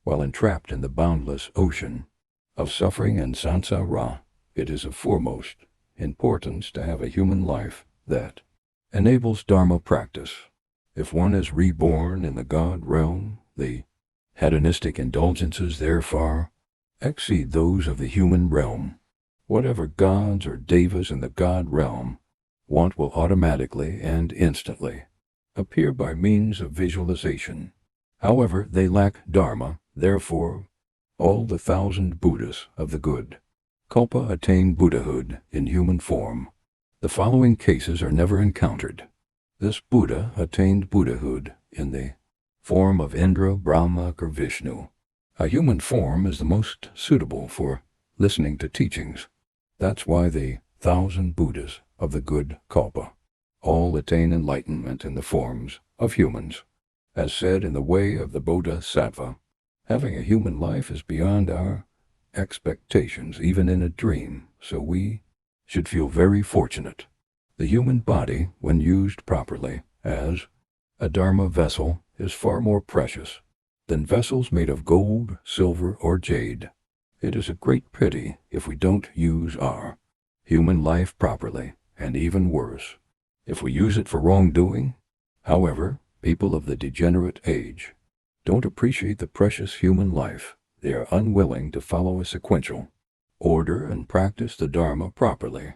while entrapped in the boundless ocean of suffering and samsara, it is of foremost importance to have a human life that enables Dharma practice. If one is reborn in the God realm, the hedonistic indulgences therefore exceed those of the human realm. Whatever gods or devas in the God realm want will automatically and instantly appear by means of visualization. However, they lack Dharma, therefore all the 1,000 Buddhas of the Good Kalpa attain Buddhahood in human form. The following cases are never encountered. This Buddha attained Buddhahood in the form of Indra, Brahmä, or Vishnu. A human form is the most suitable for listening to teachings. That's why the 1,000 Buddhas of the Good Kalpa all attain enlightenment in the forms of humans. As said in the way of the Bodhisattva, having a human life is beyond our expectations even in a dream, so we should feel very fortunate. The human body, when used properly as a Dharma vessel, is far more precious than vessels made of gold, silver, or jade. It is a great pity if we don't use our human life properly, and even worse, if we use it for wrongdoing. However, people of the degenerate age don't appreciate the precious human life. They are unwilling to follow a sequential order and practice the Dharma properly.